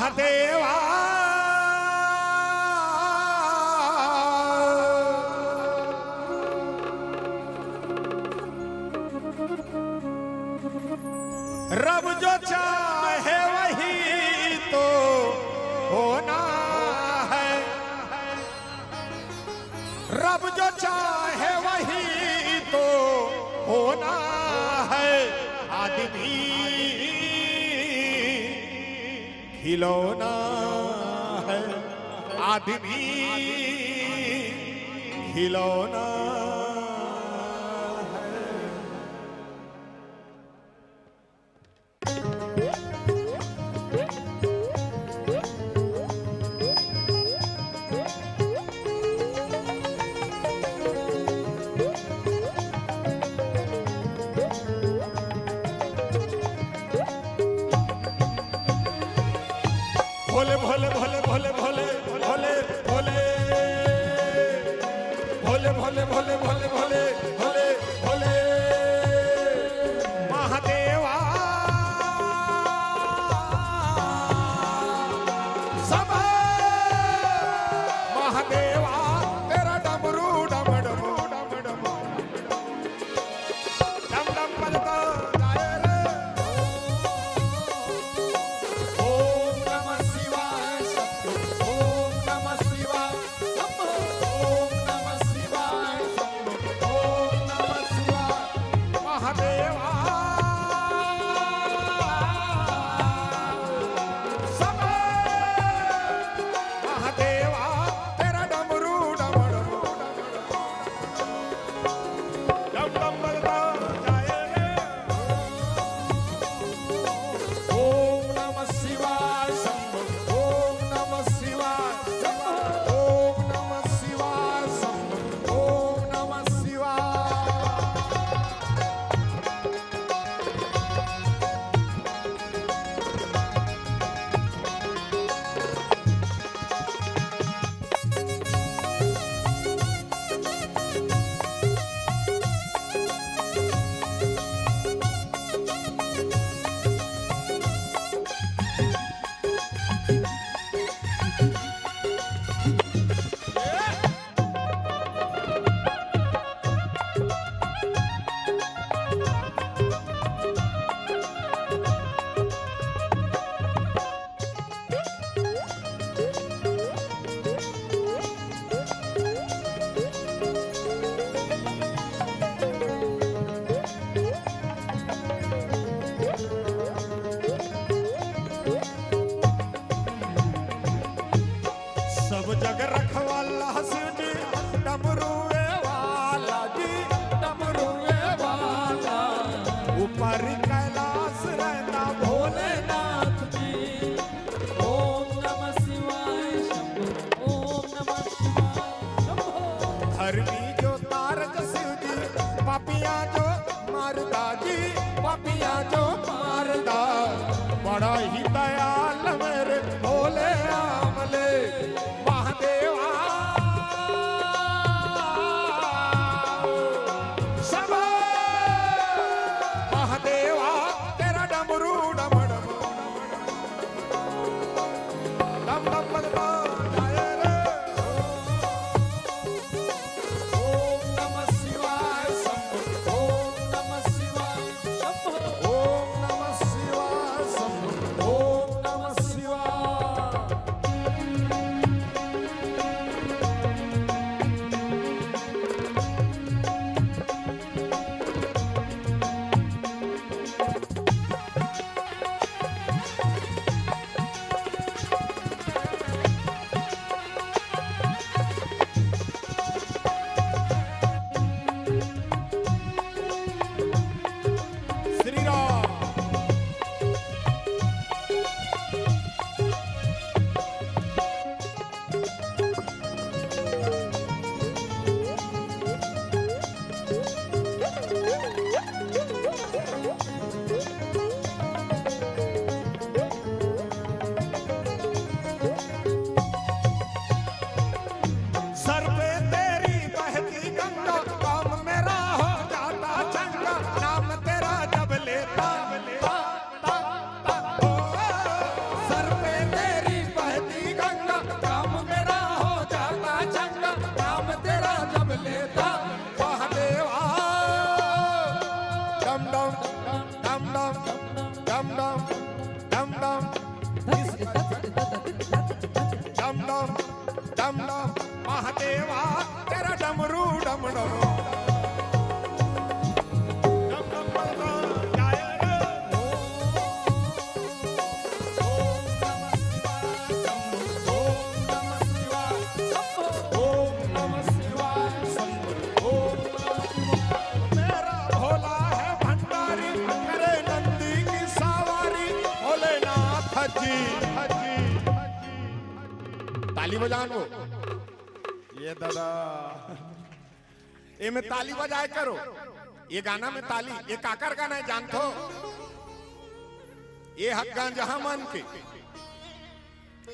महादेवा रब जो चाहे वही तो होना है, रब जो चाहे वही तो होना है। आदमी खिलौना है, आदमी खिलौना। भोले भोले भोले भोले भोले भोले भोले भोले भोले भोले भोले भोले भोले भोले महादेवा सब महादेवा तेरा डमरू डम डम डम डम डम डम बजता जाए रे। सब जग रखवाला शिव जी डमरुए वाला जी डमरुए वाला। ऊपर कैलाश रहता भोलेनाथ जी। ओम नमः शिवाय शंभो ओम नमः शिवाय शंभो। धरनी जो तारक शिव जी पापिया जो मारदा जी पापिया जो मारदा। बड़ा ही दयाल मेरे भोले आमले महादेवा सब महादेवा तेरा डमरू डम डम डम डम बजता जाए रे। ओम नमः शिवाय शंभो ओम नमः शिवाय शंभो ओम नमः शिवाय शंभो ओम नमः शिवाय। श्री राम सर पे तेरी बहती गंगा काम मेरा हो जाता चंगा। नाम तेरा जब लेता सर पे तेरी महादेवा तेरा डमरू डम डम डम डम बजता जाए रे। ओम नमः शिवाय शंभो ओम नमः शिवाय मेरा भोला है भंडारी करे नंदी की सवारी भोलेनाथ जी। ताली बजानो ये दादा ये में ताली बजाए करो। ये गाना में ताली ये काकर गाना है जानतो ये हक गांजा मन के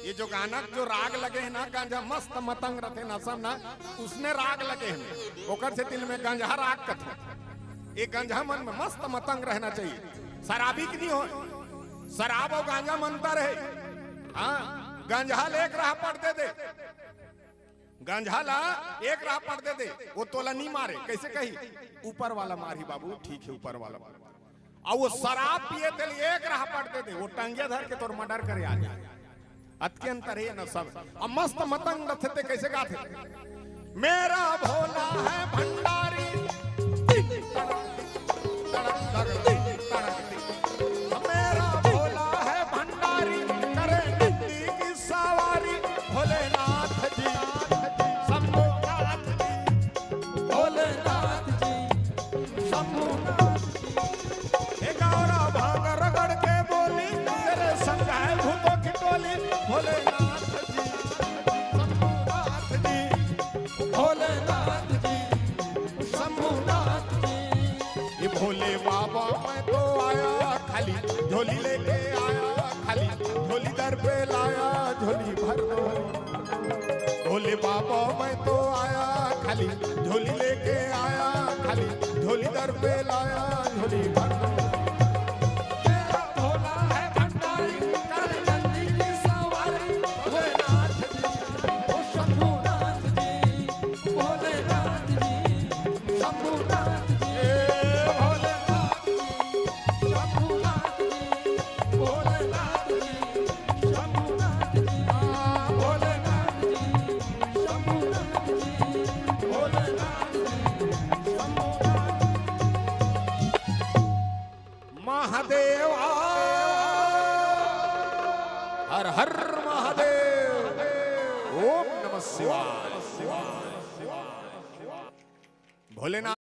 ये जो गाना जो राग लगे है ना गांजा मस्त मतंग रहते ना सब ना उसने राग लगे हैं ओकर से दिल में गांजा राग कथे ये गांजा मन में मस्त मतंग रहना चाहिए। शराबी की नहीं हो शराब और गांजा मनता रहे। हाँ गांजा एक राह पढ़ते दे गंझाला एक राह पढ़ दे वो तोला नहीं मारे कैसे कही ऊपर वाला मारी बाबू ठीक है ऊपर वाला और वो शराब पिए थे एक राह पढ़ दे वो टंगे धर के तोर मर्डर करे आ जाए अतके अंतर है ना सब अब मस्त मतंग रखते कैसे गाते मेरा भोला है भंडारी मेरा भोला है भंडारी करे नंदी की सवारी भोलेनाथ जी भोलेनाथ जी शंभुनाथ जी गौरा भाग रगड़ के बोली तेरे संग है भूतों की टोली भोलेनाथ जी शंभुनाथ जी भोलेनाथ जी शंभुनाथ जी ये भोले बाबा मैं तो आया खाली झोली लेके आया खाली झोली दर पे लाया झोली भर दो भोले बाबा मैं तो आया खाली झोली लेके आया खाली झोली दर पे लाया झोली भर दो मेरा भोला है भंडारी करे नंदी की सवारी भोलेनाथ जी ओ शंभुनाथ जी भोलेनाथ जी शंभुनाथ जी भोलेनाथ शंभुनाथ जी भोलेनाथ जी शंभुनाथ जी भोलेनाथ जी शंभुनाथ जी भोलेनाथ जी शंभुनाथ महादेव हर हर महादेव ओम नमः शिवाय भोलेनाथ।